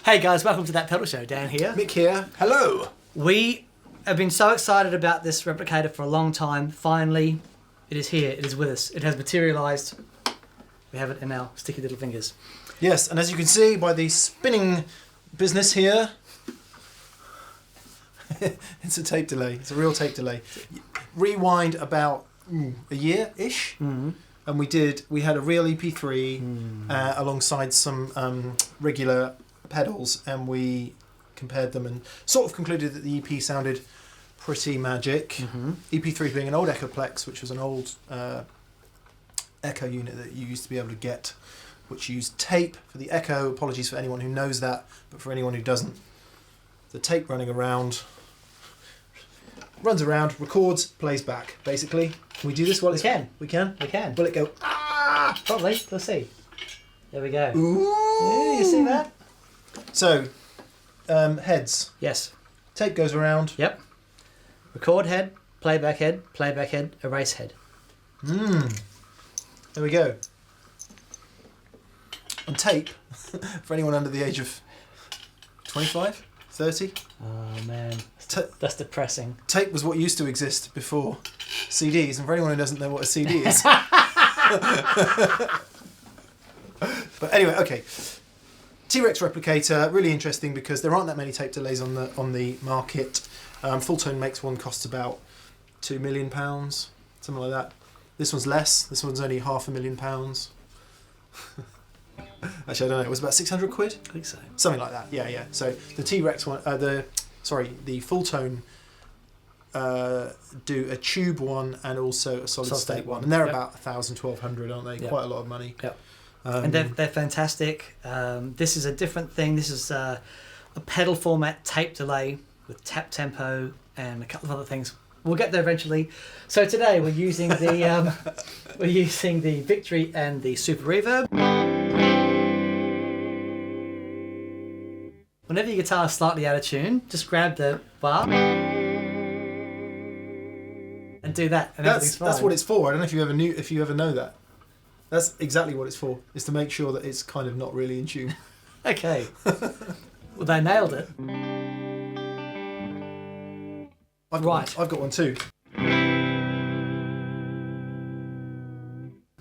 Hey guys, welcome to That Pedal Show. Dan here. Mick here. Hello. We have been so excited about this replicator for a long time. Finally, it is here. It is with us. It has materialised. We have it in our sticky little fingers. Yes, and as you can see by the spinning business here, it's a tape delay. It's a real tape delay. Rewind about a year-ish, and we had a real EP3 alongside some regular pedals, and we compared them and sort of concluded that the EP sounded pretty magic. EP3 being an old Echoplex, which was an old Echo unit that you used to be able to get, which used tape for the Echo. Apologies for anyone who knows that, but for anyone who doesn't, the tape runs around, records, plays back, basically. Can we do this while it's... We can? We can. Will it go... Ah! Probably. Let's see. There we go. Ooh! Yeah, you see that? So, heads. Yes. Tape goes around. Yep. Record head, playback head, erase head. There we go. On tape, for anyone under the age of 25, 30. Oh man, that's depressing. Tape was what used to exist before CDs, and for anyone who doesn't know what a CD is. But anyway, okay. T-Rex Replicator, really interesting because there aren't that many tape delays on the market. Full Tone makes one, costs about £2 million, something like that. This one's less. This one's only £500,000. Actually, I don't know. It was about 600 quid. I think so. Something like that. Yeah. So the T-Rex one, the Full Tone do a tube one and also a solid state one, and they're about 1,000, 1,200, aren't they? Quite a lot of money. Yep. And they're fantastic. This is a different thing. This is a pedal format tape delay with tap tempo and a couple of other things. We'll get there eventually. So today we're using the Victory and the Super Reverb. Whenever your guitar is slightly out of tune, just grab the bar and do that, and everything's fine. That's what it's for. I don't know if you ever know that. That's exactly what it's for. Is to make sure that it's kind of not really in tune. Okay. Well, they nailed it. I've got one too.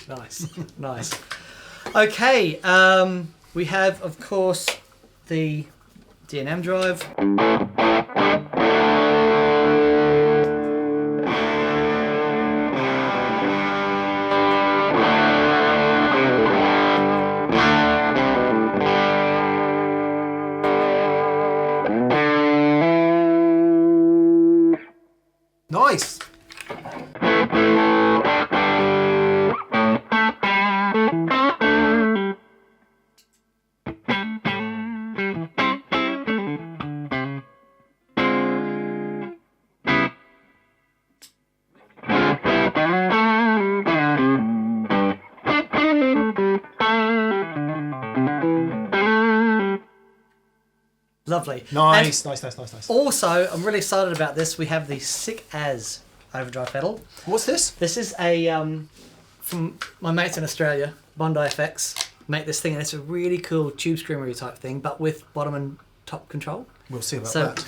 Nice. Okay. We have, of course, the D&M Drive. Nice. Lovely. Nice. Also, I'm really excited about this. We have the Sick As overdrive pedal. What's this? This is a from my mates in Australia, Bondi Effects, make this thing, and it's a really cool tube screamery type thing, but with bottom and top control. We'll see about that.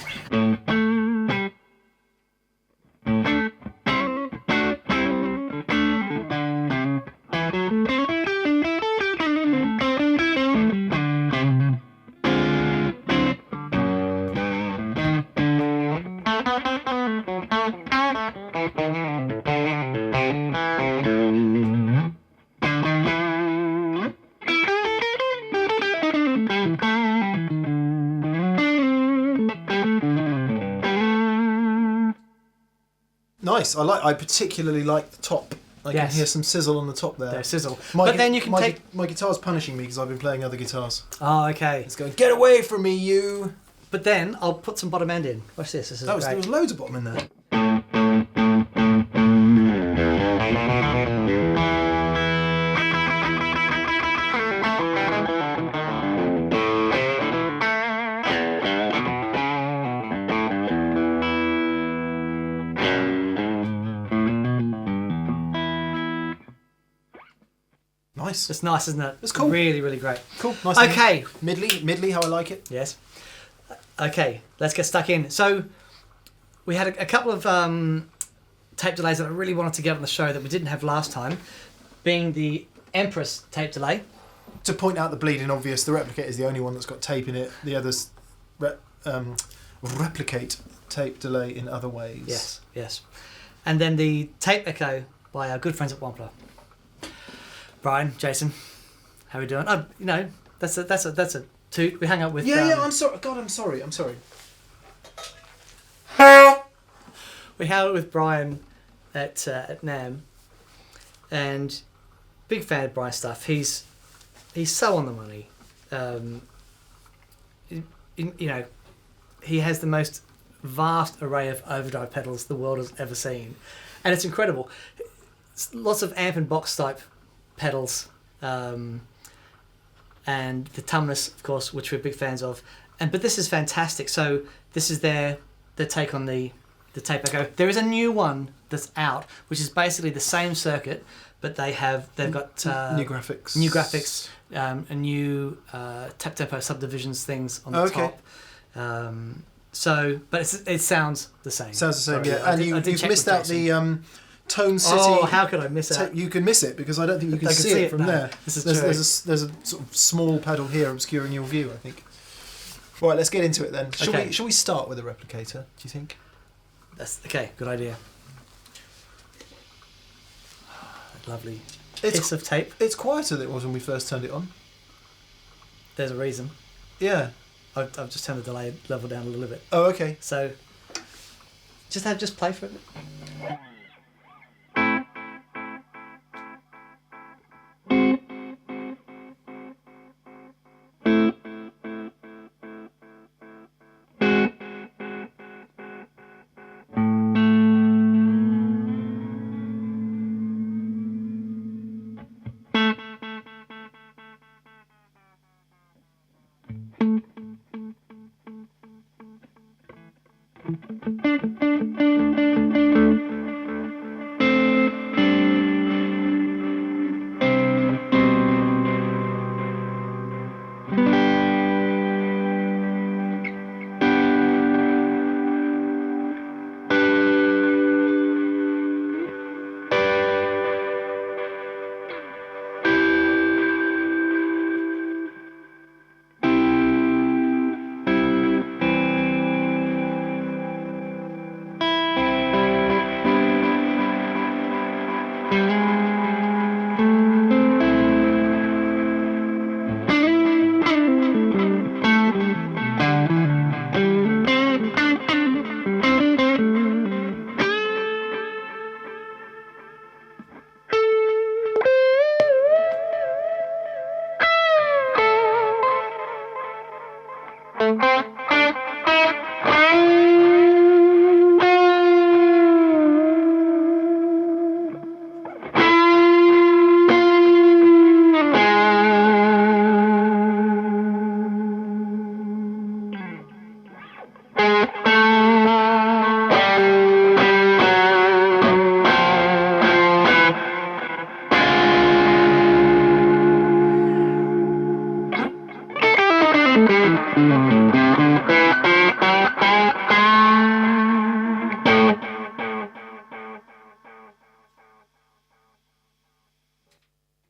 Nice. I particularly like the top. I can hear some sizzle on the top there. There's sizzle. But then you can my guitar's punishing me because I've been playing other guitars. Oh, okay. It's going, get away from me, you. But then I'll put some bottom end in. Watch this. This is great. There was loads of bottom in there. Nice. It's nice, isn't it? It's cool. Really, really great. Cool. Nice. Okay. Midley, how I like it. Yes. Okay, let's get stuck in. So we had a couple of tape delays that I really wanted to get on the show that we didn't have last time, being the Empress tape delay. To point out the bleeding obvious, the Replicator is the only one that's got tape in it. The others replicate tape delay in other ways. Yes, yes. And then the Tape Echo by our good friends at Wampler. Brian, Jason, how are we doing? Oh, you know, that's a toot. We hang out with. Yeah. I'm sorry. God, I'm sorry. We hang out with Brian at NAM, and big fan of Brian's stuff. He's so on the money. You know, he has the most vast array of overdrive pedals the world has ever seen, and it's incredible. It's lots of amp and box type pedals, and the Tumnus, of course, which we're big fans of. But this is fantastic. So this is their take on the Tape Echo. There is a new one that's out, which is basically the same circuit, but they've got new graphics, a new tap tempo subdivisions things on the top. But it sounds the same. Sounds the same, Sorry, yeah. And you've missed out the Tone City. Oh, how could I miss it? You can miss it because I don't think you can see it from there. This is there's a sort of small pedal here obscuring your view, I think. Right, let's get into it then. Shall we start with a Replicator, do you think? That's okay, good idea. Lovely piece of tape. It's quieter than it was when we first turned it on. There's a reason. Yeah. I've just turned the delay level down a little bit. Oh, okay. So just play for it.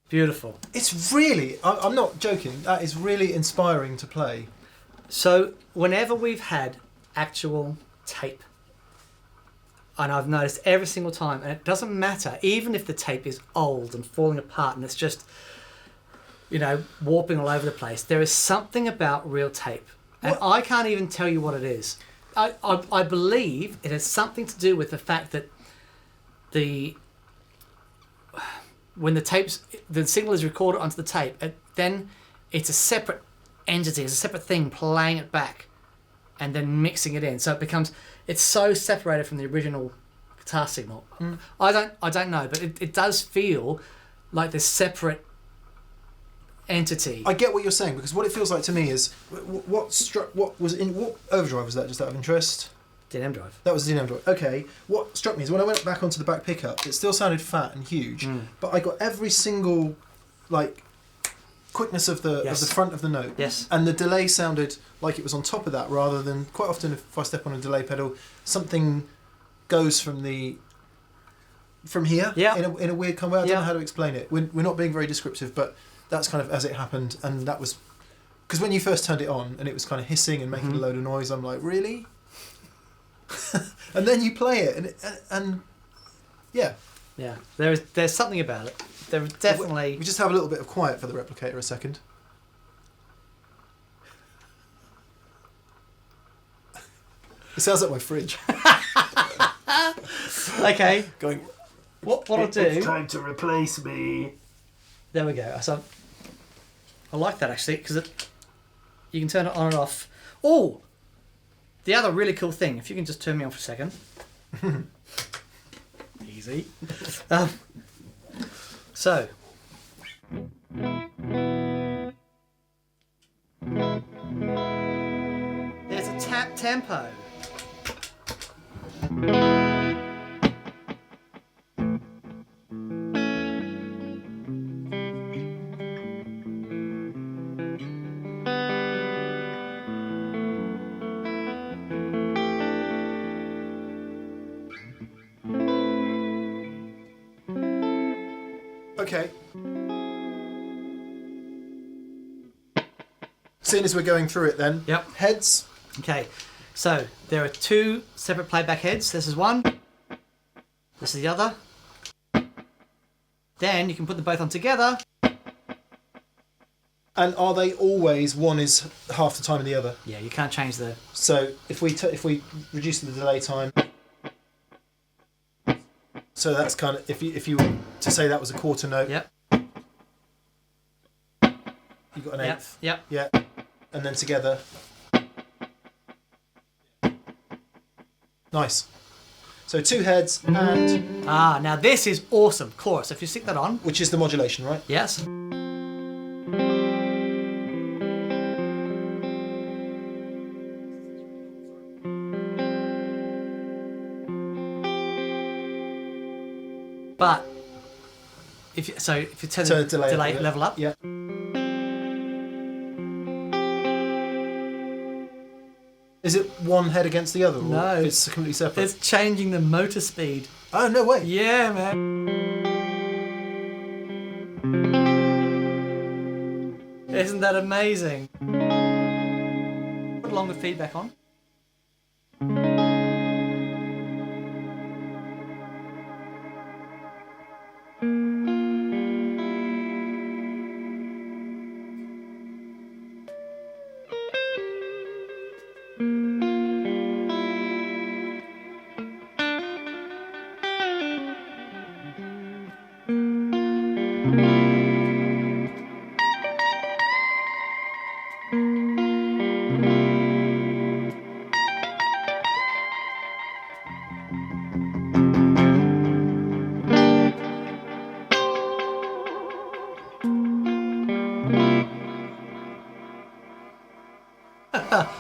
Beautiful. It's really, I'm not joking, that is really inspiring to play. So whenever we've had actual tape, and I've noticed every single time, and it doesn't matter, even if the tape is old and falling apart and it's just, you know, warping all over the place, there is something about real tape. And I can't even tell you what it is. I believe it has something to do with the fact that when the signal is recorded onto the tape, then it's a separate entity, it's a separate thing playing it back and then mixing it in. So it's so separated from the original guitar signal. I don't know, but it does feel like this separate entity. I get what you're saying, because what it feels like to me is what overdrive was that, just out of interest? D&M Drive. That was the D&M Drive. Okay. What struck me is when I went back onto the back pickup, it still sounded fat and huge, but I got every single like quickness of the front of the note. Yes. And the delay sounded like it was on top of that rather than quite often if I step on a delay pedal, something goes from here in a weird kind of way. I don't know how to explain it. We're not being very descriptive, but that's kind of as it happened, and that was because when you first turned it on and it was kind of hissing and making a load of noise, I'm like, really? And then you play it and yeah. Yeah, there's something about it. There definitely. We just have a little bit of quiet for the replicator a second. It sounds like my fridge. Okay. Going. What I'll do? It's time to replace me. There we go. So I like that actually because you can turn it on and off. Oh, the other really cool thing. If you can just turn me on for a second. Easy. So. There's a tap tempo. Okay. Seeing as we're going through it then. Yep. Heads. Okay. So there are two separate playback heads. This is one. This is the other. Then you can put them both on together. And are they always one is half the time of the other? Yeah, you can't change the. So if we reduce the delay time. So that's kind of if you were to say that was a quarter note. Yep. You got an eighth. Yep. Yeah. And then together. Nice. So two heads and Now this is awesome. Chorus. If you stick that on. which is the modulation, right? Yes. But if you turn the delay level up. Yeah. Is it one head against the other? Or No. it's completely separate. It's changing the motor speed. Oh no way! Yeah, man. Isn't that amazing? Put along with feedback on.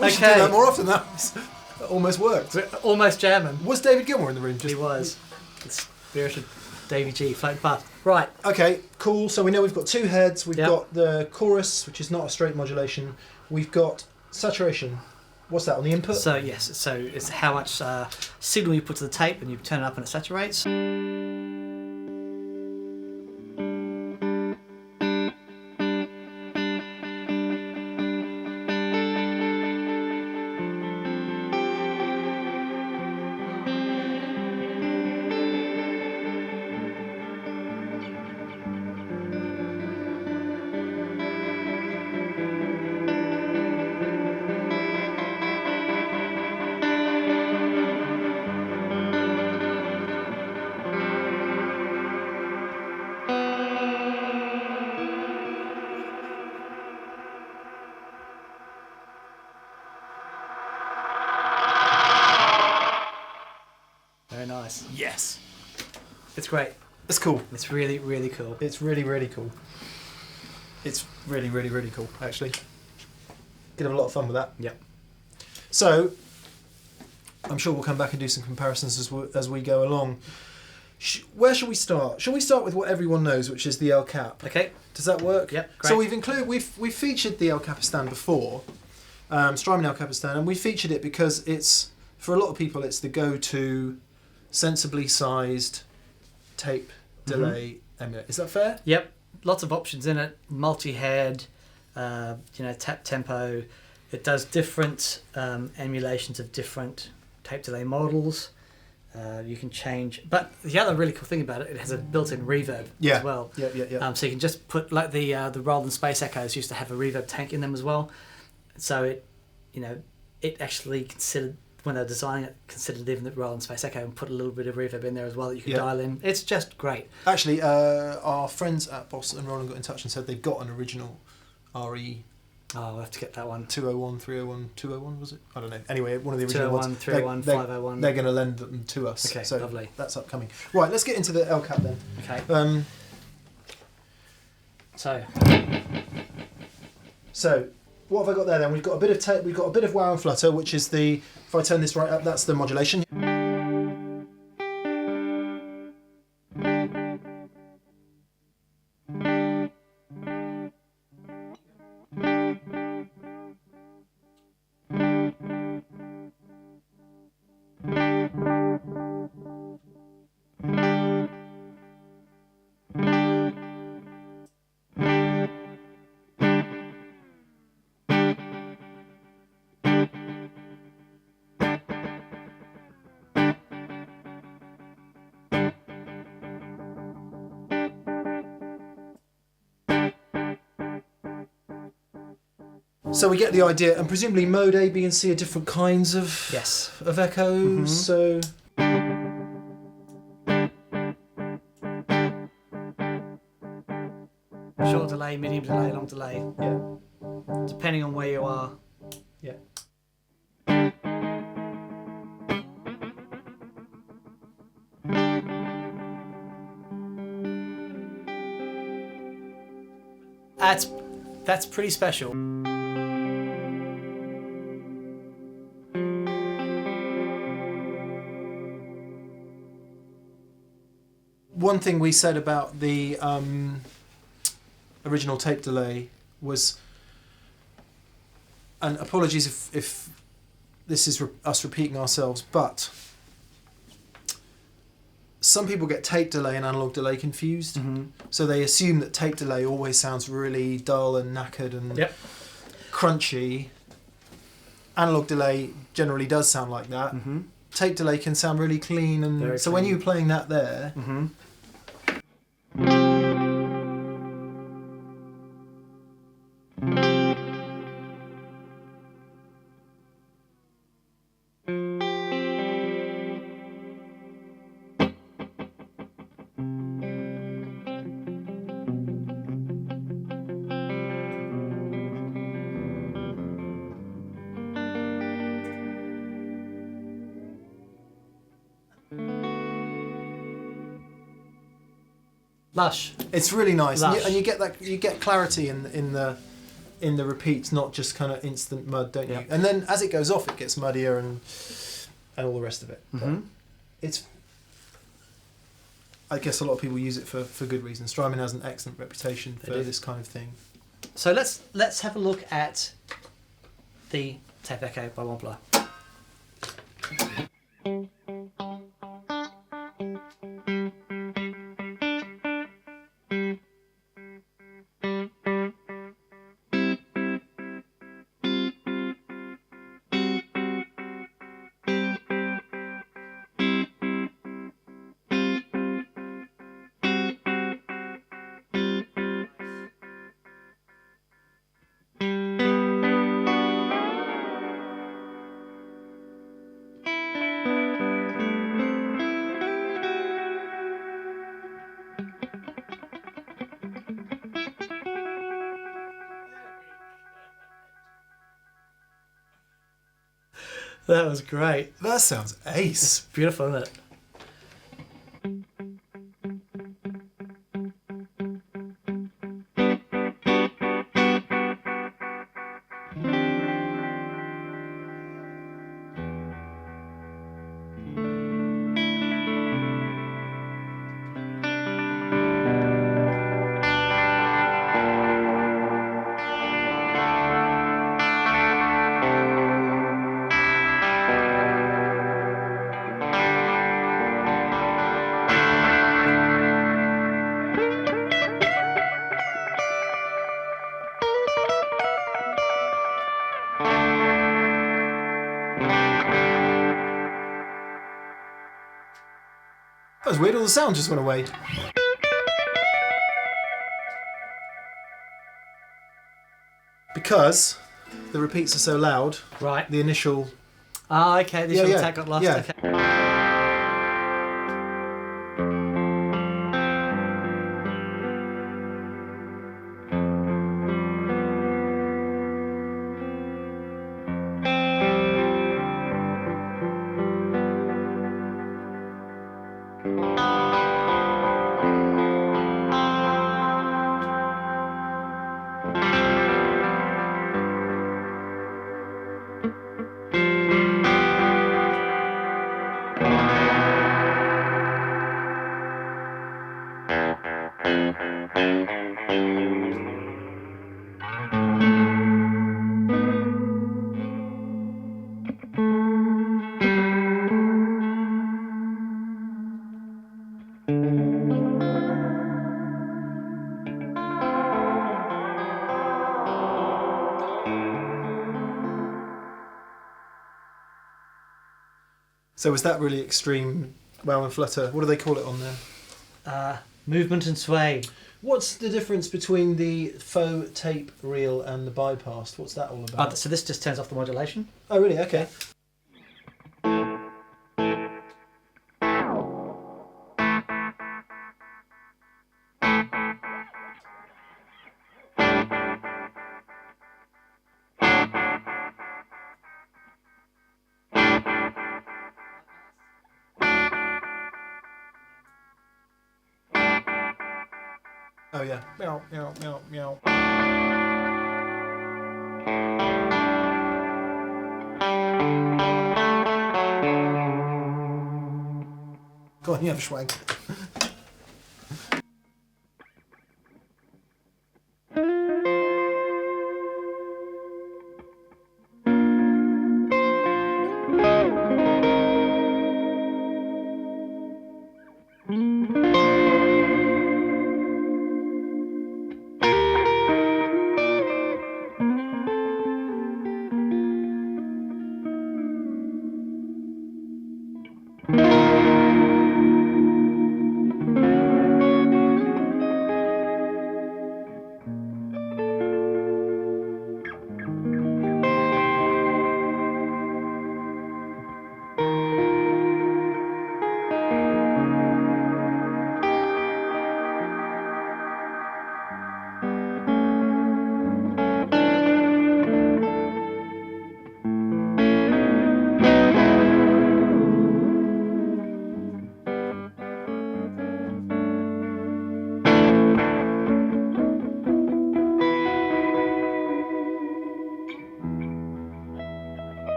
We should do that more often. That almost worked. We're almost jamming. Was David Gilmour in the room? He was. The spirit of Davy G floating past. Right. Okay, cool. So we know we've got two heads. We've Yep. got the chorus, which is not a straight modulation. We've got saturation. What's that on the input? So yes. So it's how much signal you put to the tape, and you turn it up, and it saturates. Very nice. Yes. It's great. It's cool. It's really, really cool. It's really, really cool. It's really, really, really cool, actually. Could have a lot of fun with that. Yep. So, I'm sure we'll come back and do some comparisons as we go along. Where shall we start? Shall we start with what everyone knows, which is the El Cap? Okay. Does that work? Yep. Great. So we've featured the El Capistan before, Strymon El Capistan, and we featured it because it's, for a lot of people, it's the go-to sensibly sized tape delay emulator. Is that fair? Yep. Lots of options in it. Multi-head, tap tempo. It does different emulations of different tape delay models. You can change, but the other really cool thing about it, it has a built-in reverb as well. Yeah. So you can just put, like the Roland Space Echoes used to have a reverb tank in them as well. So it actually considered, when they were designing it, considered even the Roland Space Echo and put a little bit of reverb in there as well that you can dial in. It's just great. Actually, our friends at Boss and Roland got in touch and said they've got an original RE. Oh, I'll have to get that one. 201, 301, 201 was it? I don't know. Anyway, one of the original 201, ones. 301, 501. They're going to lend them to us. Okay, so lovely. That's upcoming. Right, let's get into the El Cap then. Okay. So, what have I got there then? We've got a bit of tape. We've got a bit of wow and flutter, which is the. If I turn this right up, that's the modulation. So we get the idea, and presumably mode A, B, and C are different kinds of echoes. So short delay, medium delay, long delay. Yeah. Depending on where you are. Yeah. That's pretty special. One thing we said about the original tape delay was, and apologies if this is us repeating ourselves, but some people get tape delay and analog delay confused. So they assume that tape delay always sounds really dull and knackered and crunchy. Analog delay generally does sound like that. Tape delay can sound really clean, and Very so clean. when you're playing that there, Lush. it's really nice, Lush. and you get that, you get clarity in the repeats, not just kind of instant mud, don't you? And then as it goes off, it gets muddier and all the rest of it. But it's, I guess a lot of people use it for good reasons. Strymon has an excellent reputation for this kind of thing. So let's have a look at the Tape Echo by Wampler. That was great. That sounds ace. It's beautiful, isn't it? was weird, all the sound just went away. Because the repeats are so loud, Right. the initial... Ah, okay, the initial tag got lost. Yeah. Okay. So was that really extreme wow and flutter? What do they call it on there? Movement and sway. What's the difference between the faux tape reel and the bypassed? What's that all about? So this just turns off the modulation. Oh, really? Okay. Oh yeah. Meow, meow, meow, meow. Go on, you have a swag.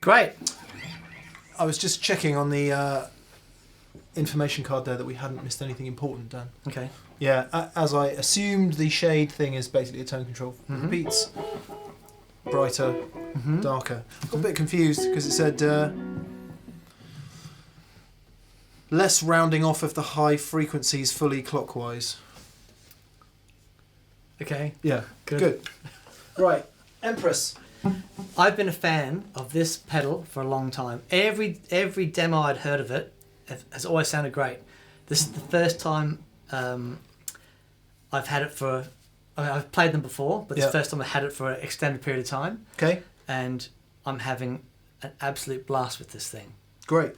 Great. I was just checking on the information card there that we hadn't missed anything important, Dan. Okay. Yeah, as I assumed, the shade thing is basically a tone control. Repeats, brighter, darker. I got a bit confused because it said less rounding off of the high frequencies fully clockwise. Okay. Yeah, good. Right, Empress. I've been a fan of this pedal for a long time. Every demo I'd heard of it has always sounded great. This is the first time I've had it for... I've played them before, but it's the first time I had it for an extended period of time. Okay. And I'm having an absolute blast with this thing. Great.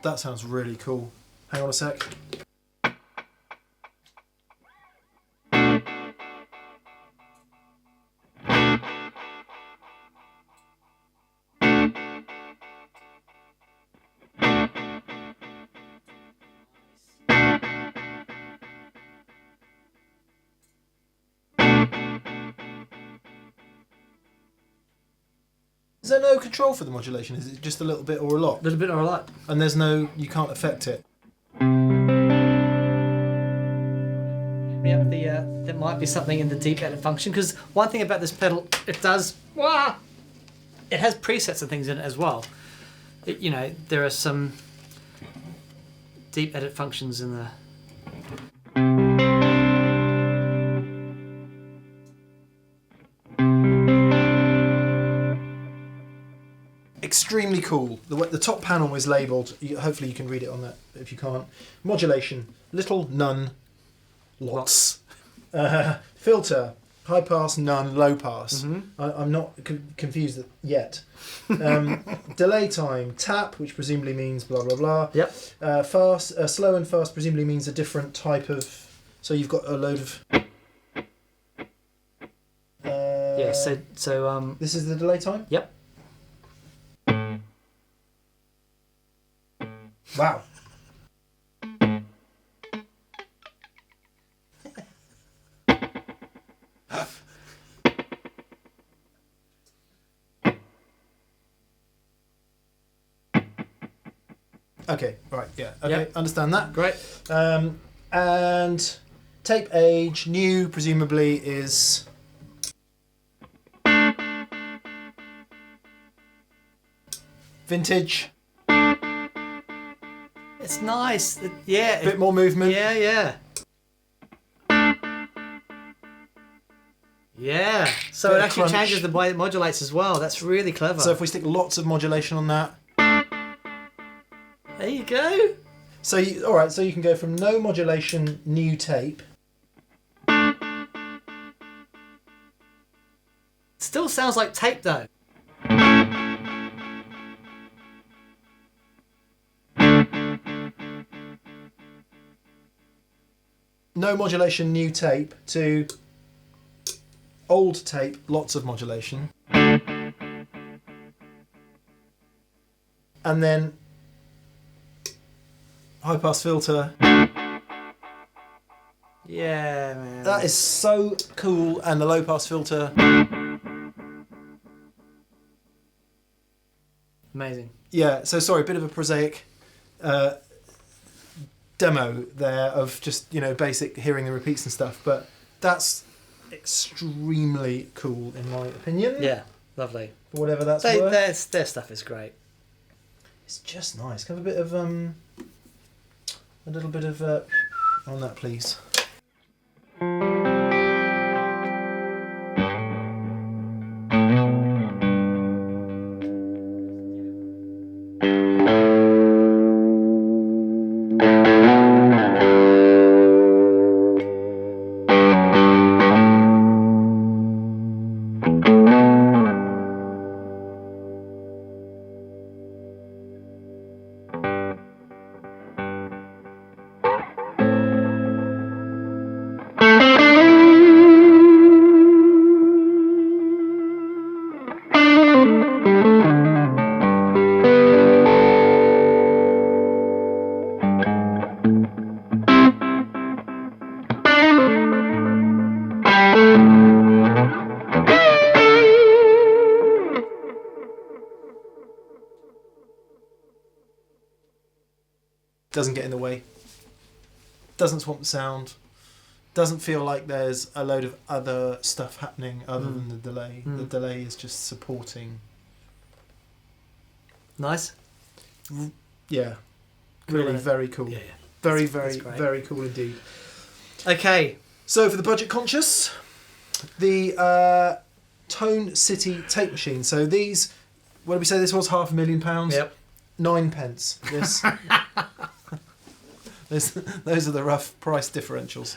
That sounds really cool. Hang on a sec. Is there no control for the modulation? Is it just a little bit or a lot? A little bit or a lot. And there's no, you can't affect it. Yep, there might be something in the deep edit function, because one thing about this pedal, it has presets and things in it as well. You know, there are some deep edit functions in the. Extremely cool. The top panel is labelled. Hopefully you can read it on that. If you can't, modulation: little, none, lots. Filter: high pass, none, low pass. I'm not confused yet. Delay time: tap, which presumably means blah blah blah. Yep. Fast, slow and fast presumably means a different type of. So you've got a load of. Yeah. So. This is the delay time. Yep. Wow. Okay, right, yeah. Okay, Yep. Understand that. Great. And tape age, new presumably is. Vintage. It's nice. Yeah. Bit more movement. Yeah, yeah. Yeah. So Bit it of actually crunch. changes the way it modulates as well. That's really clever. So if we stick lots of modulation on that. There you go. So all right, so you can go from no modulation, new tape. Still sounds like tape though. No modulation, new tape to old tape, lots of modulation. And then high pass filter. Yeah, man. That is so cool. And the low pass filter. Amazing. Yeah, so sorry, a bit of a prosaic demo there of just, you know, basic hearing the repeats and stuff, but that's extremely cool in my opinion. Yeah, lovely. For whatever that's worth. Their stuff is great. It's just nice. Can I have a bit of a little bit of on that, please. Doesn't get in the way. Doesn't swamp the sound. Doesn't feel like there's a load of other stuff happening other than the delay. The delay is just supporting. Nice. Yeah. Cool, Really innit? very cool. Yeah. Very, That's very, great. very cool indeed. Okay. So for the budget conscious, the Tone City tape machine. So these, what did we say this was? £500,000? Yep. 9p. Those are the rough price differentials.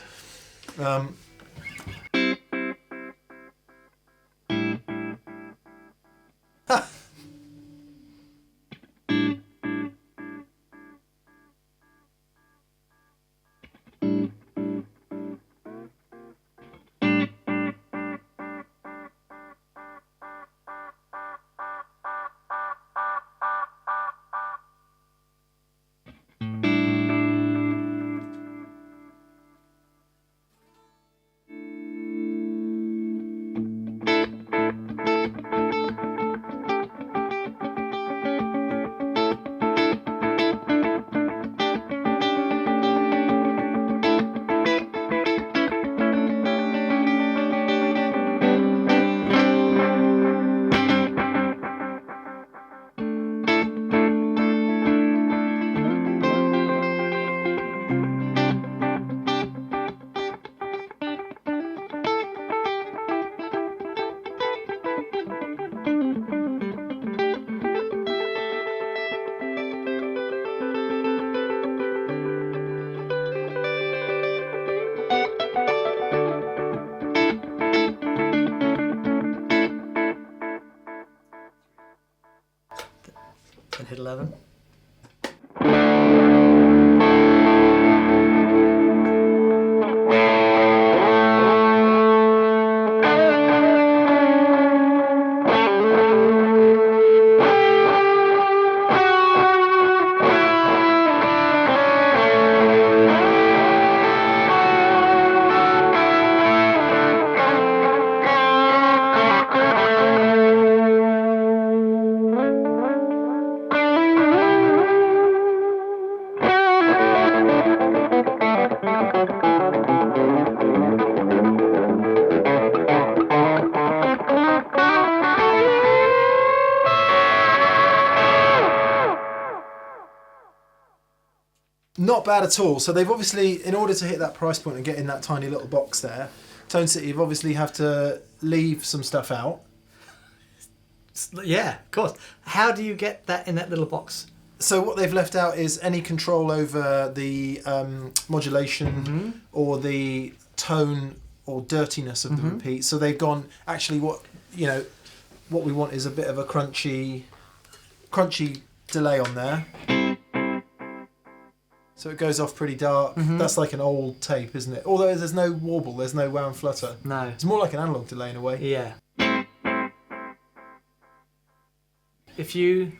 and hit 11. Not bad at all. So they've obviously, in order to hit that price point and get in that tiny little box there, Tone City have obviously have to leave some stuff out. Yeah, of course. How do you get that in that little box? So what they've left out is any control over the modulation or the tone or dirtiness of the repeat. So they've gone, actually what we want is a bit of a crunchy delay on there. So it goes off pretty dark. That's like an old tape, isn't it? Although there's no warble, there's no wow and flutter. No. It's more like an analog delay in a way. Yeah. You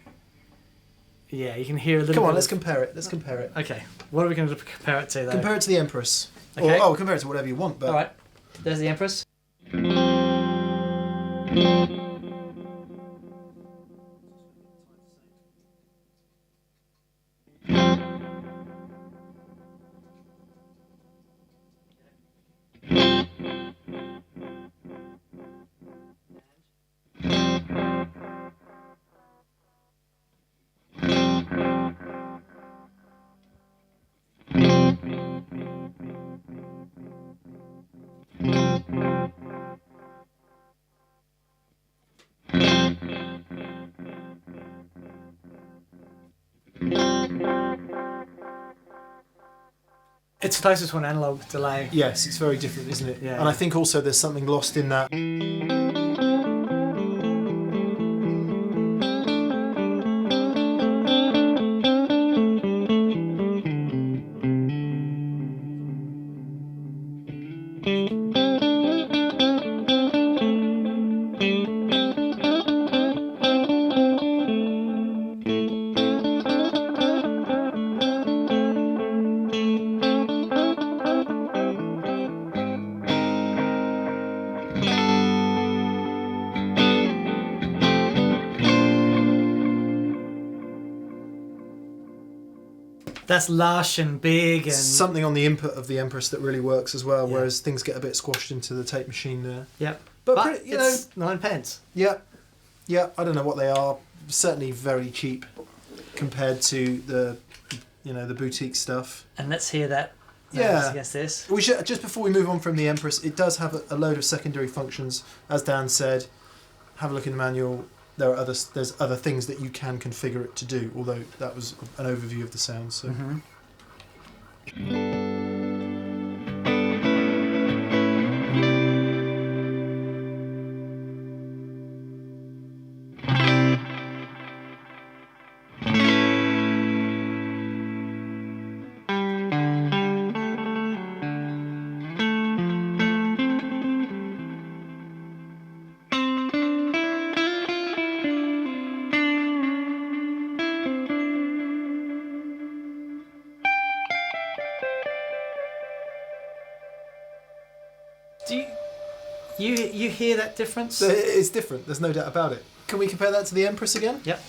can hear a little. Come on, bit let's compare it. Let's compare it. Okay. What are we going to compare it to, though? Compare it to the Empress. Okay. Or compare it to whatever you want. But all right. There's the Empress. It's closest to an analog delay. yes, it's very different, isn't it? Yeah. And I think also there's something lost in that. That's lush and big and Something on the input of the Empress that really works as well, Yeah. whereas things get a bit squashed into the tape machine there. Yep. But, But it's 9p. Yeah, I don't know what they are. Certainly very cheap compared to the boutique stuff. And let's hear that. Yeah. Against this. We should, just before we move on from the Empress, it does have a load of secondary functions, as Dan said. Have a look in the manual. There's other things that you can configure it to do. Although that was an overview of the sound. So. Do you hear that difference? It's different. There's no doubt about it. Can we compare that to the Empress again? Yep.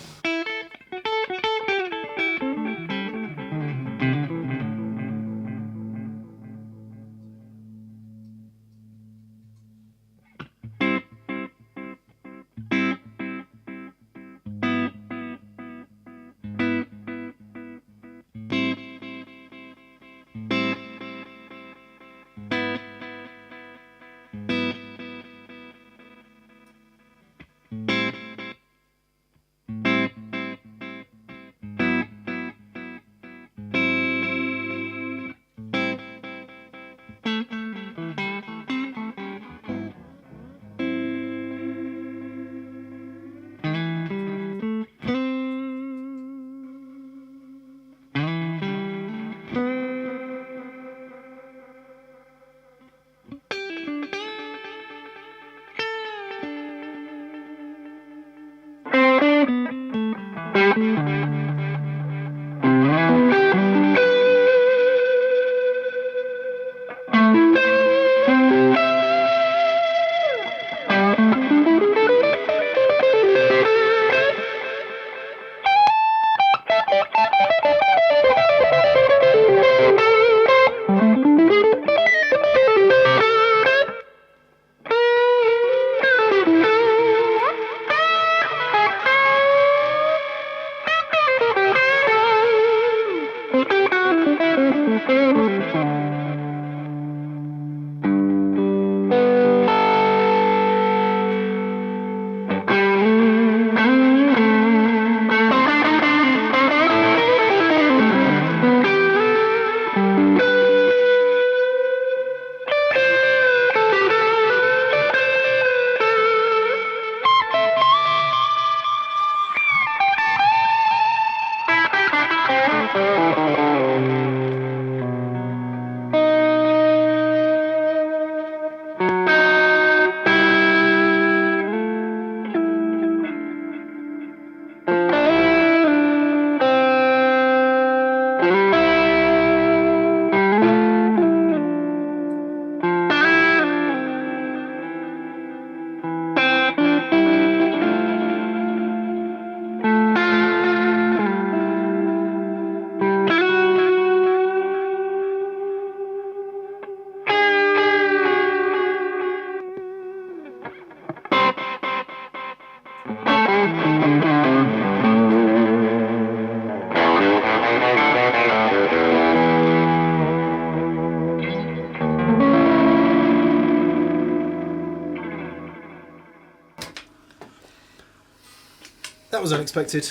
That was unexpected.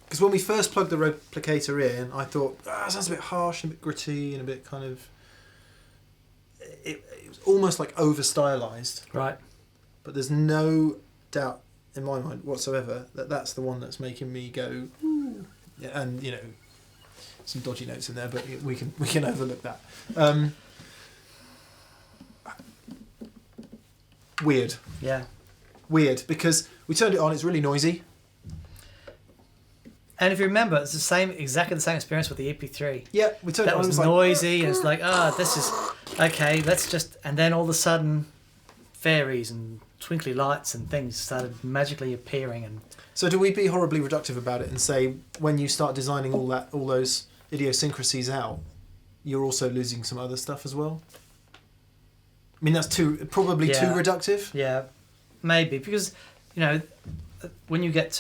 Because when we first plugged the replicator in, I thought, it sounds a bit harsh and a bit gritty and a bit kind of... It was almost like over-stylized. Right. But there's no doubt in my mind whatsoever that that's the one that's making me go, ooh. Yeah, and, you know, some dodgy notes in there, but we can overlook that. Weird. Yeah. Weird, because we turned it on, it's really noisy. And if you remember, it's exactly the same experience with the EP3. Yeah, we turned it on. That was noisy, and it's like, this is okay. Let's just, and then all of a sudden, fairies and twinkly lights and things started magically appearing. And so, do we be horribly reductive about it and say when you start designing all those idiosyncrasies out, you're also losing some other stuff as well? I mean, that's probably too reductive. Yeah, maybe, because you know when you get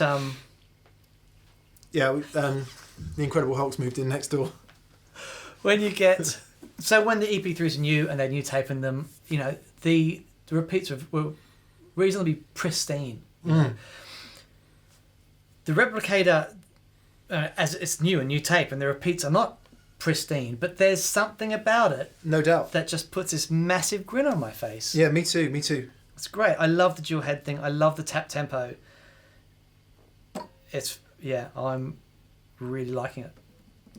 the Incredible Hulk's moved in next door. When you get when the EP3s are new and they're new taping them, you know the repeats were reasonably pristine. The replicator, as it's new and new tape, and the repeats are not pristine, but there's something about it, no doubt, that just puts this massive grin on my face. Yeah, me too. It's great. I love the dual head thing. I love the tap tempo. I'm really liking it.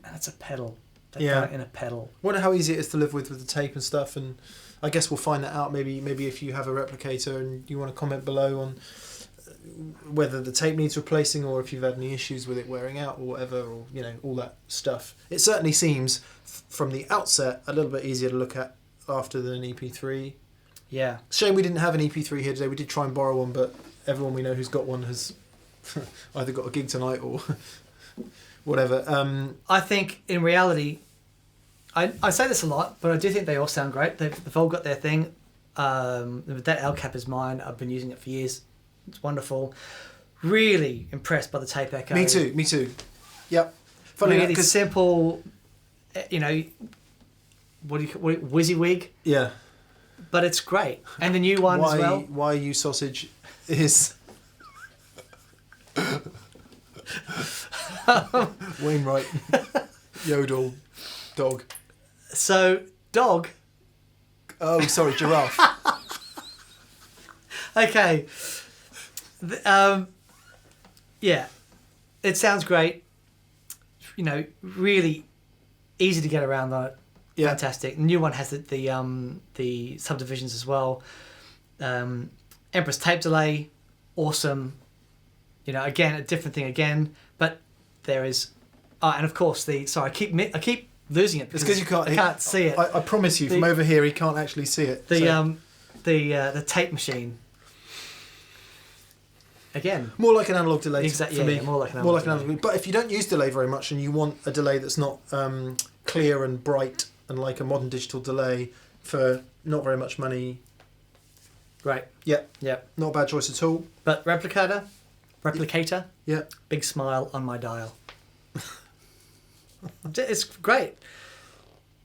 And it's a pedal. They've done it in a pedal. Wonder how easy it is to live with the tape and stuff, and I guess we'll find that out maybe if you have a replicator and you want to comment below on whether the tape needs replacing or if you've had any issues with it wearing out or whatever, or you know, all that stuff. It certainly seems from the outset a little bit easier to look at after than an EP3. Yeah. Shame we didn't have an EP3 here today. We did try and borrow one, but everyone we know who's got one has either got a gig tonight or whatever. I think in reality, I say this a lot, but I do think they all sound great. They've all got their thing. That El Cap is mine. I've been using it for years. It's wonderful. Really impressed by the Tape Echo. Me too. Yep. Funny really simple, you know, what do you call it, WYSIWYG? Yeah. But it's great. And the new one as well. Why You Sausage is... Wainwright. Yodel. Dog. So, dog. Oh, sorry, giraffe. Okay. Yeah. It sounds great. You know, really easy to get around on it. Yeah. Fantastic. The new one has the subdivisions as well. Empress tape delay, awesome. You know, again, a different thing again, but there is, and of course I keep losing it because I can't see it. I promise you, from over here, he can't actually see it. The tape machine. Again, more like an analog delay for me. Yeah, more like an analog delay. But if you don't use delay very much and you want a delay that's not clear and bright and like a modern digital delay for not very much money, right? Yeah, yeah, not a bad choice at all. But replicator, yeah, big smile on my dial. It's great.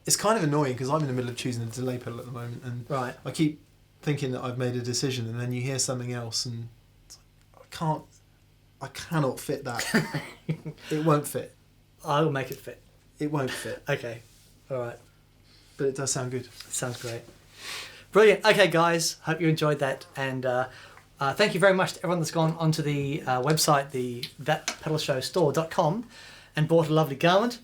It's kind of annoying because I'm in the middle of choosing a delay pedal at the moment, and I keep thinking that I've made a decision, and then you hear something else, and it's like, I cannot fit that. It won't fit. I will make it fit. It won't fit. Okay, all right. But it does sound good. It sounds great. Brilliant. Okay, guys, hope you enjoyed that, and thank you very much to everyone that's gone onto the website, the thatpedalshowstore.com. and bought a lovely garment,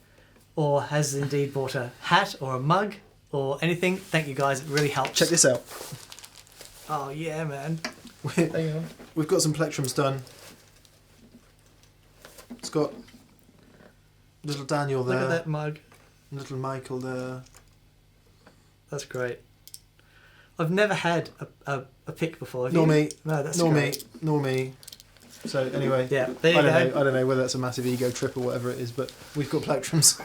or has indeed bought a hat or a mug or anything, thank you guys. It really helps. Check this out. Oh yeah, man. Hang on. We've got some plectrums done. It's got little Daniel there. Look at that mug. Little Michael there. That's great. I've never had a pick before. Have Nor you? me. No, that's Nor great. me. Nor me. So anyway, Yeah, there you go. I don't know whether that's a massive ego trip or whatever it is, but we've got plectrums.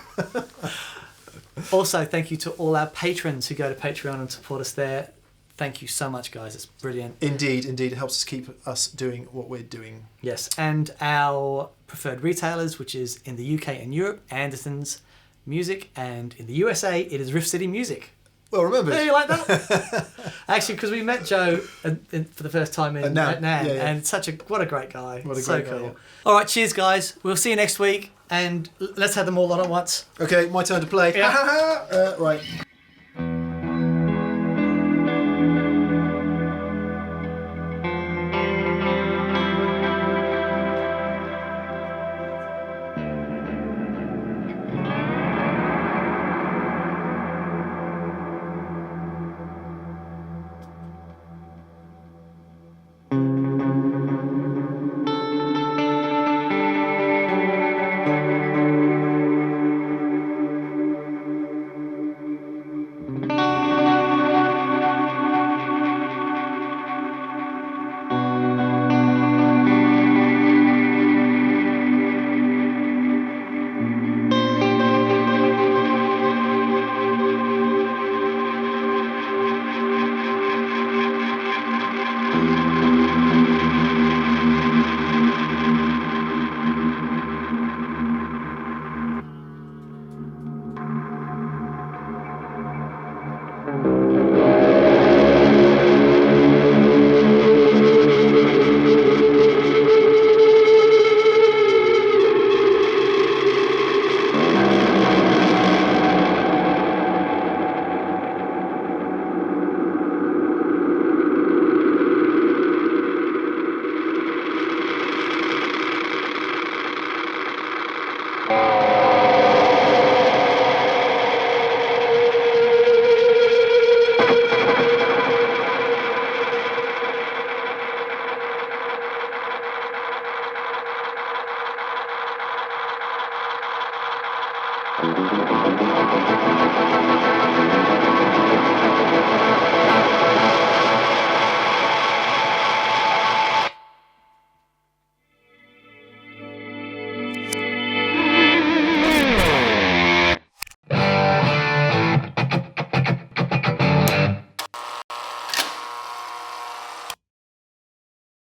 Also, thank you to all our patrons who go to Patreon and support us there. Thank you so much, guys. It's brilliant. Indeed, indeed. It helps us keep us doing what we're doing. Yes, and our preferred retailers, which is in the UK and Europe, Anderson's Music, and in the USA, it is Rift City Music. Well, remember. Yeah, you like that? Actually, because we met Joe for the first time at NAM, and what a great guy. What a so great cool. guy, yeah. All right, cheers, guys. We'll see you next week, and let's have them all on at once. Okay, my turn to play. Yeah. Right.